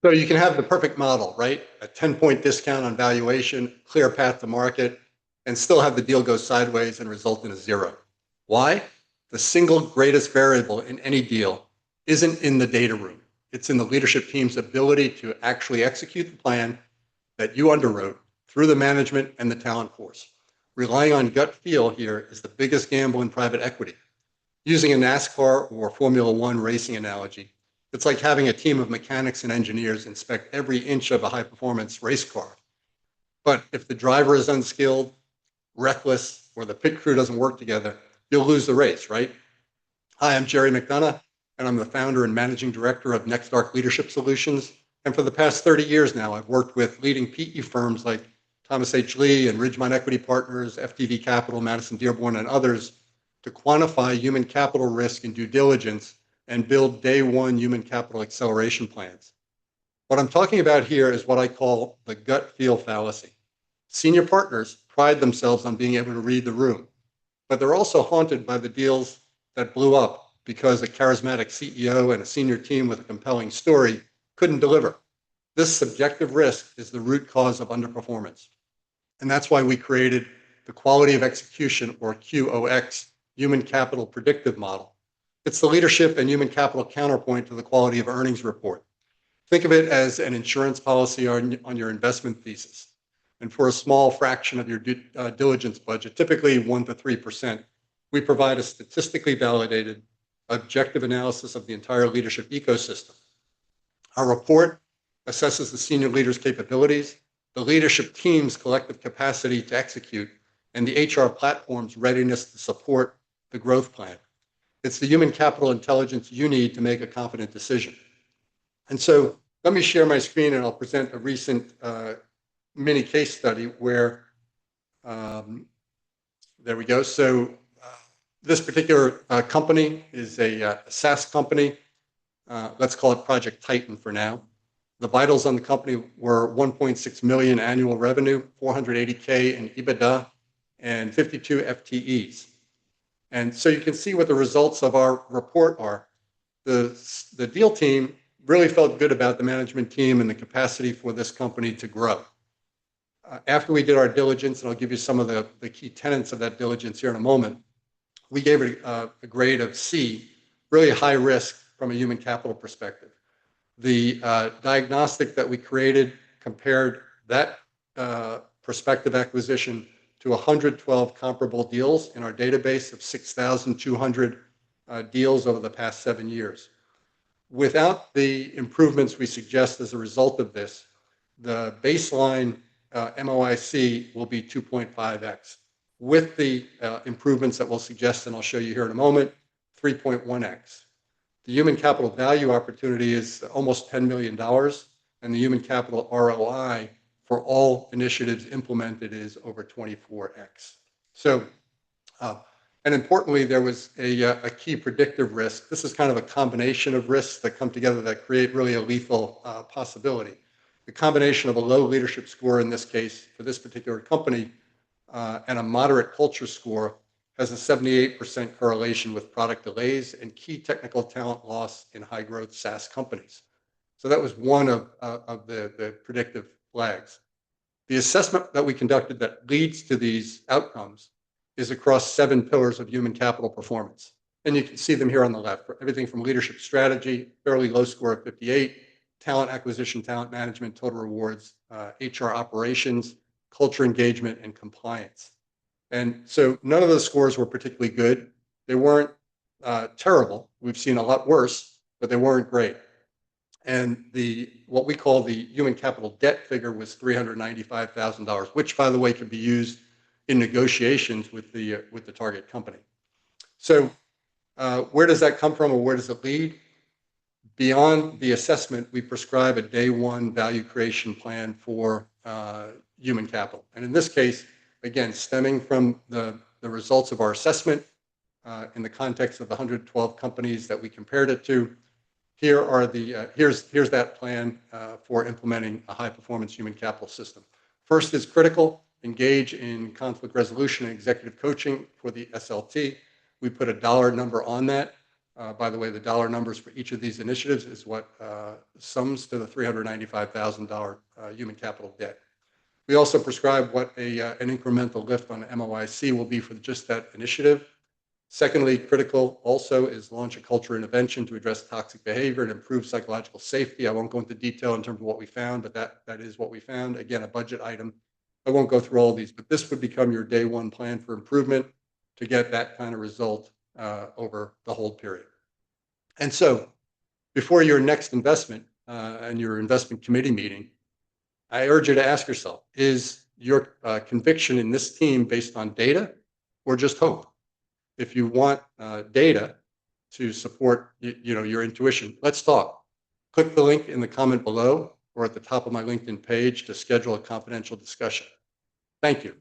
So you can have the perfect model, right? A 10-point discount on valuation, clear path to market, and still have the deal go sideways and result in a zero. Why? The single greatest variable in any deal isn't in the data room. It's in the leadership team's ability to actually execute the plan that you underwrote through the management and the talent force. Relying on gut feel here is the biggest gamble in private equity. Using a NASCAR or Formula One racing analogy, it's like having a team of mechanics and engineers inspect every inch of a high-performance race car. But if the driver is unskilled, reckless, or the pit crew doesn't work together, you'll lose the race, right? Hi, I'm Jerry McDonough, and I'm the founder and managing director of NextArc Leadership Solutions. And for the past 30 years now, I've worked with leading PE firms like Thomas H. Lee and Ridgemont Equity Partners, FTV Capital, Madison Dearborn, and others to quantify human capital risk and due diligence and build day one human capital acceleration plans. What I'm talking about here is what I call the gut feel fallacy. Senior partners pride themselves on being able to read the room, but they're also haunted by the deals that blew up because a charismatic CEO and a senior team with a compelling story couldn't deliver. This subjective risk is the root cause of underperformance. And that's why we created the quality of execution, or QOX, human capital predictive model. It's the leadership and human capital counterpoint to the quality of earnings report. Think of it as an insurance policy on your investment thesis. And for a small fraction of your diligence budget, typically 1 to 3%, we provide a statistically validated, objective analysis of the entire leadership ecosystem. Our report assesses the senior leader's capabilities, the leadership team's collective capacity to execute, and the HR platform's readiness to support the growth plan. It's the human capital intelligence you need to make a confident decision. And so let me share my screen and I'll present a recent mini case study where, there we go. So this particular company is a SaaS company. Let's call it Project Titan for now. The vitals on the company were 1.6 million annual revenue, 480K in EBITDA, and 52 FTEs. And so you can see what the results of our report are. The deal team really felt good about the management team and the capacity for this company to grow. After we did our diligence, and I'll give you some of the key tenets of that diligence here in a moment, we gave it a grade of C, really high risk from a human capital perspective. The diagnostic that we created compared that prospective acquisition to 112 comparable deals in our database of 6,200 deals over the past 7 years. Without the improvements we suggest as a result of this, the baseline MOIC will be 2.5x. With the improvements that we'll suggest, and I'll show you here in a moment, 3.1x. The human capital value opportunity is almost $10 million, and the human capital ROI for all initiatives implemented is over 24x. So, and importantly, there was a key predictive risk. This is kind of a combination of risks that come together that create really a lethal possibility. The combination of a low leadership score, in this case, for this particular company, and a moderate culture score has a 78% correlation with product delays and key technical talent loss in high-growth SaaS companies. So that was one of the predictive flags. The assessment that we conducted that leads to these outcomes is across 7 pillars of human capital performance. And you can see them here on the left. Everything from leadership strategy, fairly low score of 58, talent acquisition, talent management, total rewards, HR operations, culture engagement, and compliance. And so none of those scores were particularly good. They weren't terrible. We've seen a lot worse, but they weren't great. And what we call the human capital debt figure was $395,000, which, by the way, can be used in negotiations with the target company. So where does that come from, or where does it lead? Beyond the assessment, we prescribe a day one value creation plan for human capital. And in this case, again, stemming from the results of our assessment in the context of the 112 companies that we compared it to, here are here's that plan for implementing a high-performance human capital system. First is critical, engage in conflict resolution and executive coaching for the SLT. We put a dollar number on that. By the way, the dollar numbers for each of these initiatives is what sums to the $395,000 human capital debt. We also prescribe what an incremental lift on MOIC will be for just that initiative. Secondly, critical also is launch a culture intervention to address toxic behavior and improve psychological safety. I won't go into detail in terms of what we found, but that is what we found. Again, a budget item. I won't go through all of these, but this would become your day one plan for improvement to get that kind of result over the hold period. And so before your next investment and your investment committee meeting, I urge you to ask yourself, is your conviction in this team based on data or just hope? If you want data to support your intuition, let's talk. Click the link in the comment below or at the top of my LinkedIn page to schedule a confidential discussion. Thank you.